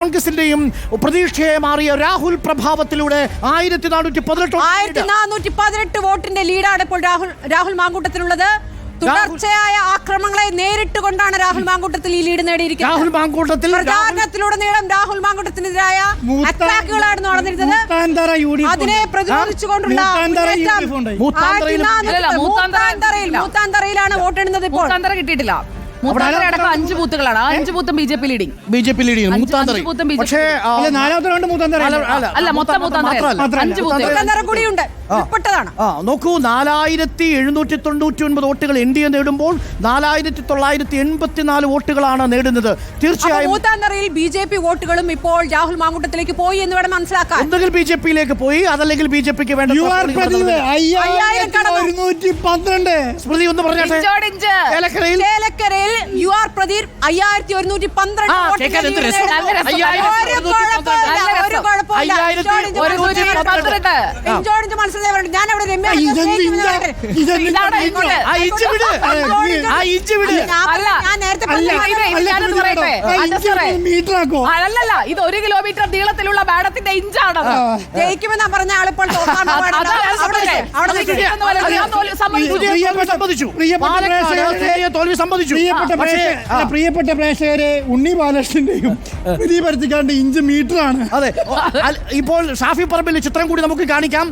കോൺഗ്രസിന്റെയും പ്രതീക്ഷയെ മാറിയ രാഹുൽ പ്രഭാവത്തിലൂടെ 1418 വോട്ടിന്റെ ലീഡാണ് ഇപ്പോൾ രാഹുൽ മാങ്കൂട്ടത്തിലുള്ളത്. തുടർച്ചയായ ആക്രമണങ്ങളെ നേരിട്ട് കൊണ്ടാണ് രാഹുൽ മാങ്കൂട്ടത്തിൽ ഈ ലീഡ് നേടിയിരിക്കുന്നത്. രാഹുൽ മാങ്കൂട്ടത്തിൽ പ്രചാരണത്തിലുടനീളം രാഹുൽ മാങ്കൂട്ടത്തിനെതിരായ അറ്റാക്കുകളാണ് നടന്നിരുന്നത്. അതിനെ പ്രതിരോധിച്ചുകൊണ്ടുള്ള മൂത്താന്തറയിലാണ് വോട്ടെണ്ണുന്നത്. ഇപ്പോൾ കിട്ടിയിട്ടില്ല. അടക്കം 5 ബൂത്തുകളാണ്. 5 ബൂത്തും ബി ജെ പി ലീഡിംഗ്. പക്ഷേ നോക്കൂ, 4799 വോട്ടുകൾ എൻ ഡി എ നേടുമ്പോൾ 4984 വോട്ടുകളാണ് നേടുന്നത്. തീർച്ചയായും മൂത്താന്തറയിൽ ബി ജെ പി വോട്ടുകളും ഇപ്പോൾ രാഹുൽ മാങ്കൂട്ടത്തിലേക്ക് പോയി എന്ന് വേണം മനസ്സിലാക്കാൻ. ഒന്നുകിൽ ബി ജെ പിയിലേക്ക് പോയി, അതല്ലെങ്കിൽ ബി ജെ പിക്ക് വേണ്ട. സ്മൃതി ഒന്ന് പറഞ്ഞാട്ടെ. ചേലക്കരയിൽ യു ആർ പ്രദീപ് 5112 ഞാൻ അവിടെ അല്ലല്ല, ഇത് 1 കിലോമീറ്റർ നീളത്തിലുള്ള ബാഡത്തിന്റെ ഇഞ്ചാണ്. ജയിക്കുമെന്നാ പറഞ്ഞ ആളിപ്പോൾ തോൽവി സംബന്ധിച്ചു. പ്രിയപ്പെട്ട പ്രേക്ഷകരെ, ഉണ്ണി ബാലകൃഷ്ണന്റെയും പരത്തിക്കാണ്ട് ഇഞ്ച് മീറ്ററാണ്. അതെ, ഇപ്പോൾ ഷാഫി പറമ്പിൽ ചിത്രം കൂടി നമുക്ക് കാണിക്കാം.